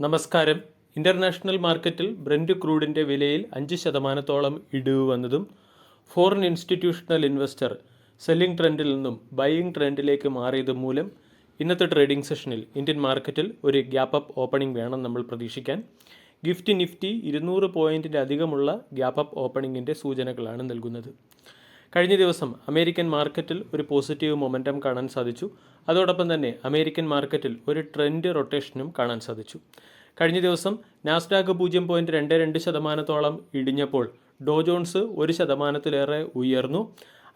നമസ്കാരം. ഇന്റർനാഷണൽ മാർക്കറ്റിൽ ബ്രന്റ് ക്രൂഡിൻ്റെ വിലയിൽ 5% ഇടിവ് വന്നതും ഫോറിൻ ഇൻസ്റ്റിറ്റ്യൂഷണൽ ഇൻവെസ്റ്റർ സെല്ലിംഗ് ട്രെൻഡിൽ നിന്നും ബൈയിങ് ട്രെൻഡിലേക്ക് മാറിയതും മൂലം ഇന്നത്തെ ട്രേഡിംഗ് സെഷനിൽ ഇന്ത്യൻ മാർക്കറ്റിൽ ഒരു ഗ്യാപ്പ് അപ്പ് ഓപ്പണിംഗ് വേണം നമ്മൾ പ്രതീക്ഷിക്കാൻ. നിഫ്റ്റി 200 പോയിന്റിൻ്റെ അധികമുള്ള ഗ്യാപ്പ് അപ്പ് ഓപ്പണിങ്ങിൻ്റെ സൂചനകളാണ് നൽകുന്നത്. കഴിഞ്ഞ ദിവസം അമേരിക്കൻ മാർക്കറ്റിൽ ഒരു പോസിറ്റീവ് മൊമെൻറ്റം കാണാൻ സാധിച്ചു. അതോടൊപ്പം തന്നെ അമേരിക്കൻ മാർക്കറ്റിൽ ഒരു ട്രെൻഡ് റൊട്ടേഷനും കാണാൻ സാധിച്ചു. കഴിഞ്ഞ ദിവസം നാസ്ഡാക്ക് 0.22% ഇടിഞ്ഞപ്പോൾ ഡോ ജോൺസ് 1%-ലേറെ ഉയർന്നു.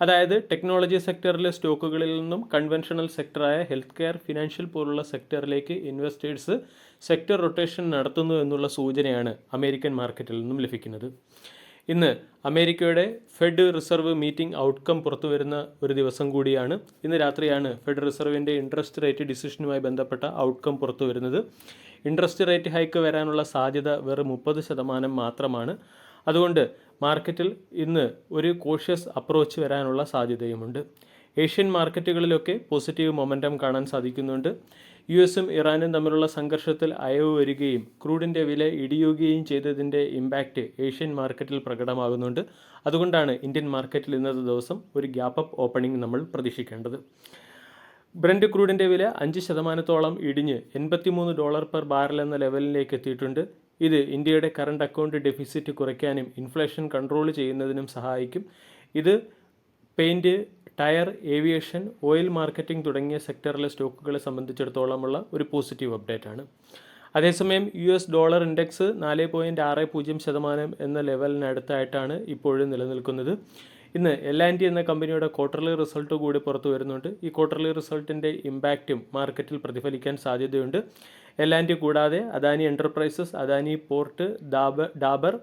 അതായത് ടെക്നോളജി സെക്ടറിലെ സ്റ്റോക്കുകളിൽ നിന്നും കൺവെൻഷണൽ സെക്ടറായ ഹെൽത്ത് കെയർ, ഫിനാൻഷ്യൽ പോലുള്ള സെക്ടറിലേക്ക് ഇൻവെസ്റ്റേഴ്സ് സെക്ടർ റൊട്ടേഷൻ നടത്തുന്നു എന്നുള്ള സൂചനയാണ് അമേരിക്കൻ മാർക്കറ്റിൽ നിന്നും ലഭിക്കുന്നത്. ഇന്ന് അമേരിക്കയുടെ ഫെഡ് റിസർവ് മീറ്റിംഗ് ഔട്ട്കം പുറത്തു വരുന്ന ഒരു ദിവസം കൂടിയാണ്. ഇന്ന് രാത്രിയാണ് ഫെഡ് റിസർവിൻ്റെ ഇൻട്രസ്റ്റ് റേറ്റ് ഡിസിഷനുമായി ബന്ധപ്പെട്ട ഔട്ട്കം പുറത്തു വരുന്നത്. ഇൻട്രസ്റ്റ് റേറ്റ് ഹൈക്ക് വരാനുള്ള സാധ്യത വെറും 30% മാത്രമാണ്. അതുകൊണ്ട് മാർക്കറ്റിൽ ഇന്ന് ഒരു കോഷ്യസ് അപ്രോച്ച് വരാനുള്ള സാധ്യതയുമുണ്ട്. ഏഷ്യൻ മാർക്കറ്റുകളിലൊക്കെ പോസിറ്റീവ് മൊമെൻറ്റം കാണാൻ സാധിക്കുന്നുണ്ട്. US-ഉം ഇറാനും തമ്മിലുള്ള സംഘർഷത്തിൽ അയവ് വരികയും ക്രൂഡിൻ്റെ വില ഇടിയുകയും ചെയ്തതിൻ്റെ ഇമ്പാക്റ്റ് ഏഷ്യൻ മാർക്കറ്റിൽ പ്രകടമാകുന്നുണ്ട്. അതുകൊണ്ടാണ് ഇന്ത്യൻ മാർക്കറ്റിൽ ഇന്നത്തെ ദിവസം ഒരു ഗ്യാപ്പ് അപ്പ് ഓപ്പണിംഗ് നമ്മൾ പ്രതീക്ഷിക്കേണ്ടത്. ബ്രന്റ് ക്രൂഡിൻ്റെ വില 5% ഇടിഞ്ഞ് $83 പെർ ബാരൽ എന്ന ലെവലിലേക്ക് എത്തിയിട്ടുണ്ട്. ഇത് ഇന്ത്യയുടെ കറണ്ട് അക്കൗണ്ട് ഡെഫിസിറ്റ് കുറയ്ക്കാനും ഇൻഫ്ലേഷൻ കൺട്രോൾ ചെയ്യുന്നതിനും സഹായിക്കും. ഇത് paint, tyre, aviation, oil marketing തുടങ്ങിയ സെക്ടറിലെ സ്റ്റോക്കുകളെ സംബന്ധിച്ചിടത്തോളമുള്ള ഒരു പോസിറ്റീവ് അപ്ഡേറ്റ് ആണ്. അതേസമയം US ഡോളർ ഇൻഡെക്സ് 4.60% എന്ന ലെവലിനടുത്തായിട്ടാണ് ഇപ്പോഴും നിലനിൽക്കുന്നത്. ഇന്ന് L&T എന്ന കമ്പനിയുടെ ക്വാർട്ടർലി റിസൾട്ട് കൂടി പുറത്തു വരുന്നുണ്ട്. ഈ ക്വാർട്ടർലി റിസൾട്ടിൻ്റെ ഇമ്പാക്റ്റും മാർക്കറ്റിൽ പ്രതിഫലിക്കാൻ സാധ്യതയുണ്ട്. L&T കൂടാതെ അദാനി എൻ്റർപ്രൈസസ്, അദാനി പോർട്ട്, ഡാബർ,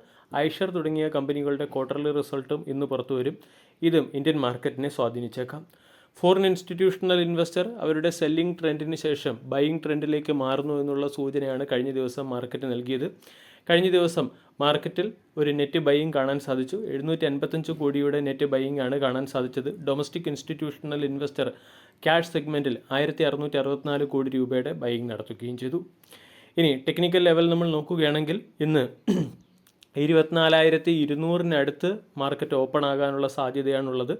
ഐഷർ തുടങ്ങിയ കമ്പനികളുടെ ക്വാർട്ടർലി റിസൾട്ടും ഇന്ന് പുറത്തു വരും. ഇതും ഇന്ത്യൻ മാർക്കറ്റിനെ സ്വാധീനിച്ചേക്കാം. ഫോറിൻ ഇൻസ്റ്റിറ്റ്യൂഷണൽ ഇൻവെസ്റ്റർ അവരുടെ സെല്ലിംഗ് ട്രെൻഡിന് ശേഷം ബൈയിങ് ട്രെൻഡിലേക്ക് മാറുന്നു എന്നുള്ള സൂചനയാണ് കഴിഞ്ഞ ദിവസം മാർക്കറ്റ് നൽകിയത്. കഴിഞ്ഞ ദിവസം മാർക്കറ്റിൽ ഒരു നെറ്റ് ബൈയിങ് കാണാൻ സാധിച്ചു. 755 കോടിയുടെ നെറ്റ് ബൈയിങ് ആണ് കാണാൻ സാധിച്ചത്. ഡൊമസ്റ്റിക് ഇൻസ്റ്റിറ്റ്യൂഷണൽ ഇൻവെസ്റ്റർ ക്യാഷ് സെഗ്മെൻറ്റിൽ 1664 കോടി രൂപയുടെ ബൈയിങ് നടത്തുകയും ചെയ്തു. ഇനി ടെക്നിക്കൽ ലെവൽ നമ്മൾ നോക്കുകയാണെങ്കിൽ ഇന്ന് 24,200-അടുത്ത് മാർക്കറ്റ് ഓപ്പൺ ആകാനുള്ള സാധ്യതയാണുള്ളത്.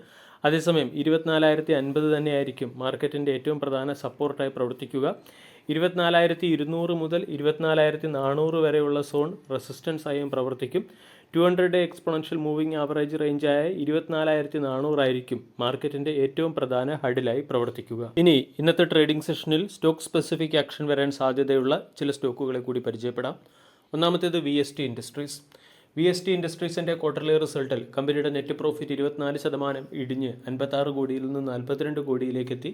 അതേസമയം 24,050 തന്നെയായിരിക്കും മാർക്കറ്റിൻ്റെ ഏറ്റവും പ്രധാന സപ്പോർട്ടായി പ്രവർത്തിക്കുക. 24,200 മുതൽ 24,400 വരെയുള്ള സോൺ റെസിസ്റ്റൻസ് ആയും പ്രവർത്തിക്കും. 200-ഡേ എക്സ്പോണൻഷ്യൽ മൂവിംഗ് ആവറേജ് റേഞ്ചായ 24,400 ആയിരിക്കും മാർക്കറ്റിൻ്റെ ഏറ്റവും പ്രധാന ഹഡിലായി പ്രവർത്തിക്കുക. ഇനി ഇന്നത്തെ ട്രേഡിംഗ് സെഷനിൽ സ്റ്റോക്ക് സ്പെസിഫിക് ആക്ഷൻ വരാൻ സാധ്യതയുള്ള ചില സ്റ്റോക്കുകളെ കൂടി പരിചയപ്പെടാം. ഒന്നാമത്തേത് VST ഇൻഡസ്ട്രീസ്. VST ഇൻഡസ്ട്രീസിൻ്റെ ക്വാർട്ടർലി റിസൾട്ടിൽ കമ്പനിയുടെ നെറ്റ് പ്രോഫിറ്റ് 24% ഇടിഞ്ഞ് 56 കോടിയിൽ നിന്ന് 42 കോടിയിലേക്ക് എത്തി.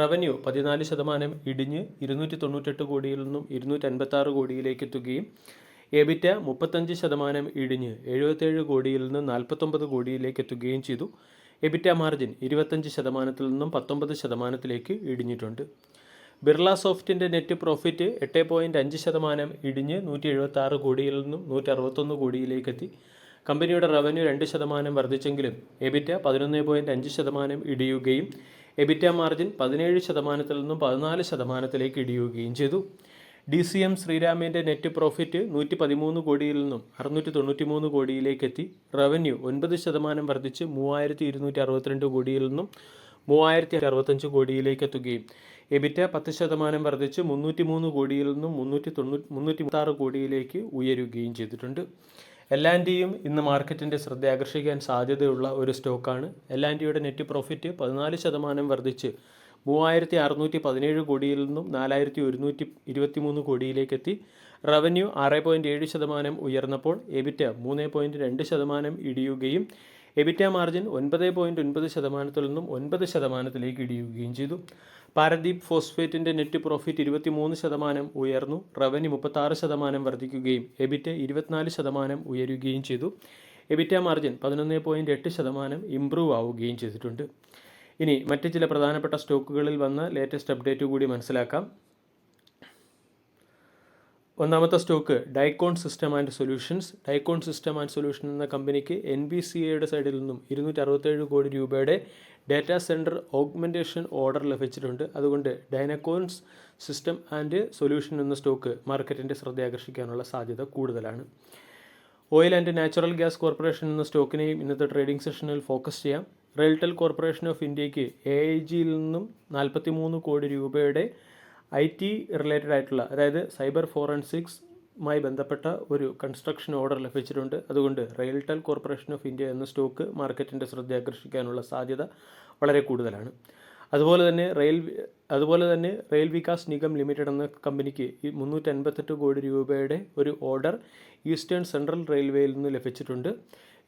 റവന്യൂ 14% ഇടിഞ്ഞ് 298 കോടിയിൽ നിന്നും 256 കോടിയിലേക്ക് എത്തുകയും EBITDA 35% ഇടിഞ്ഞ് 77 കോടിയിൽ നിന്ന് 49 കോടിയിലേക്ക് എത്തുകയും ചെയ്തു. EBITDA മാർജിൻ 25%-ൽ നിന്നും 19%-ലേക്ക് ഇടിഞ്ഞിട്ടുണ്ട്. ബിർള സോഫ്റ്റിൻ്റെ നെറ്റ് പ്രോഫിറ്റ് 8.5% ഇടിഞ്ഞ് 176 കോടിയിൽ നിന്നും 161 കോടിയിലേക്ക് എത്തി. കമ്പനിയുടെ റവന്യൂ 2% വർദ്ധിച്ചെങ്കിലും EBITDA 11.5% ഇടിയുകയും EBITDA മാർജിൻ 17%-ൽ നിന്നും 14%-ലേക്ക് ഇടിയുകയും ചെയ്തു. DCM ശ്രീരാമിൻ്റെ നെറ്റ് പ്രോഫിറ്റ് 113 കോടിയിൽ നിന്നും 693 കോടിയിലേക്ക് എത്തി. റവന്യൂ 9% വർദ്ധിച്ച് 3,262 കോടിയിൽ നിന്നും 3,065 കോടിയിലേക്ക് എത്തുകയും EBITDA 10% വർദ്ധിച്ച് 303 കോടിയിൽ നിന്നും 336 കോടിയിലേക്ക് ഉയരുകയും ചെയ്തിട്ടുണ്ട്. L&Tയും ഇന്ന് മാർക്കറ്റിൻ്റെ ശ്രദ്ധ ആകർഷിക്കാൻ സാധ്യതയുള്ള ഒരു സ്റ്റോക്കാണ്. L&Tയുടെ നെറ്റ് പ്രോഫിറ്റ് 14% വർദ്ധിച്ച് 3,617 കോടിയിൽ നിന്നും 4,123 കോടിയിലേക്ക് എത്തി. റവന്യൂ 6.7% ഉയർന്നപ്പോൾ EBITDA 3.2% ഇടിയുകയും EBITDA മാർജിൻ 9.9%-ൽ നിന്നും 9%-ലേക്ക് ഇടിയുകയും ചെയ്തു. പാരദീപ് ഫോസ്ഫേറ്റിൻ്റെ നെറ്റ് പ്രോഫിറ്റ് 23% ഉയർന്നു. റവന്യൂ 36% വർദ്ധിക്കുകയും EBITDA 24% ഉയരുകയും ചെയ്തു. EBITDA മാർജിൻ 11.8% ഇംപ്രൂവ് ആവുകയും ചെയ്തിട്ടുണ്ട്. ഇനി മറ്റ് ചില പ്രധാനപ്പെട്ട സ്റ്റോക്കുകളിൽ വന്ന ലേറ്റസ്റ്റ് അപ്ഡേറ്റ് കൂടി മനസ്സിലാക്കാം. ഒന്നാമത്തെ stock Dicon system and solutions. Dicon system and solution എന്ന കമ്പനിക്ക് NBCIയുടെ സൈഡിൽ നിന്നും 267 കോടി രൂപയുടെ ഡാറ്റാ സെൻറ്റർ ഓഗ്മെൻറ്റേഷൻ ഓർഡർ ലഭിച്ചിട്ടുണ്ട്. അതുകൊണ്ട് ഡൈനക്കോൺസ് സിസ്റ്റം ആൻഡ് സൊല്യൂഷൻ എന്ന സ്റ്റോക്ക് മാർക്കറ്റിൻ്റെ ശ്രദ്ധയാകർഷിക്കാനുള്ള സാധ്യത കൂടുതലാണ്. Oil and natural gas corporation എന്ന സ്റ്റോക്കിനെയും ഇന്നത്തെ ട്രേഡിംഗ് സെഷനിൽ ഫോക്കസ് ചെയ്യാം. റെയിൽടെൽ കോർപ്പറേഷൻ ഓഫ് ഇന്ത്യക്ക് AIGയിൽ നിന്നും 43 കോടി രൂപയുടെ IT റിലേറ്റഡ് ആയിട്ടുള്ള, അതായത് സൈബർ ഫോറൻസിക്സുമായി ബന്ധപ്പെട്ട ഒരു കൺസ്ട്രക്ഷൻ ഓർഡർ ലഭിച്ചിട്ടുണ്ട്. അതുകൊണ്ട് റെയിൽടെൽ കോർപ്പറേഷൻ ഓഫ് ഇന്ത്യ എന്ന സ്റ്റോക്ക് മാർക്കറ്റിൻ്റെ ശ്രദ്ധയാകർഷിക്കാനുള്ള സാധ്യത വളരെ കൂടുതലാണ്. അതുപോലെ തന്നെ റെയിൽ വികാസ് നിഗം ലിമിറ്റഡ് എന്ന കമ്പനിക്ക് 358 കോടി രൂപയുടെ ഒരു ഓർഡർ ഈസ്റ്റേൺ സെൻട്രൽ റെയിൽവേയിൽ നിന്ന് ലഭിച്ചിട്ടുണ്ട്.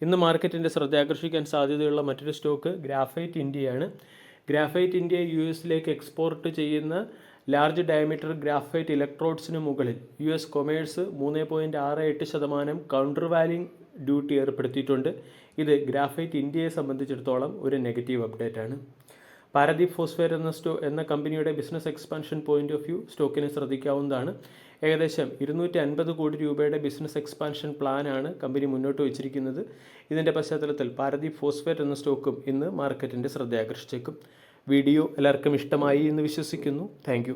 ഇന്ന് മാർക്കറ്റിൻ്റെ ശ്രദ്ധയാകർഷിക്കാൻ സാധ്യതയുള്ള മറ്റൊരു സ്റ്റോക്ക് ഗ്രാഫൈറ്റ് ഇന്ത്യയാണ്. ഗ്രാഫൈറ്റ് ഇന്ത്യ US എക്സ്പോർട്ട് ചെയ്യുന്ന ലാർജ് ഡയമീറ്റർ ഗ്രാഫൈറ്റ് ഇലക്ട്രോഡ്സിന് മുകളിൽ US commerce 3.68% counter valuing duty ഏർപ്പെടുത്തിയിട്ടുണ്ട്. ഇത് ഗ്രാഫൈറ്റ് ഇന്ത്യയെ സംബന്ധിച്ചിടത്തോളം ഒരു നെഗറ്റീവ് അപ്ഡേറ്റ് ആണ്. പാരദീപ് ഫോസ്ഫേറ്റ് എന്ന കമ്പനിയുടെ business expansion point of view സ്റ്റോക്കിനെ ശ്രദ്ധിക്കാവുന്നതാണ്. ഏകദേശം 250 കോടി രൂപയുടെ ബിസിനസ് എക്സ്പാൻഷൻ പ്ലാനാണ് കമ്പനി മുന്നോട്ട് വച്ചിരിക്കുന്നത്. ഇതിൻ്റെ പശ്ചാത്തലത്തിൽ പാരദീപ് ഫോസ്ഫേറ്റ് എന്ന സ്റ്റോക്കും ഇന്ന് മാർക്കറ്റിൻ്റെ ശ്രദ്ധയാകർഷിച്ചേക്കും. വീഡിയോ എല്ലാവർക്കും ഇഷ്ടമായി എന്ന് വിശ്വസിക്കുന്നു. താങ്ക്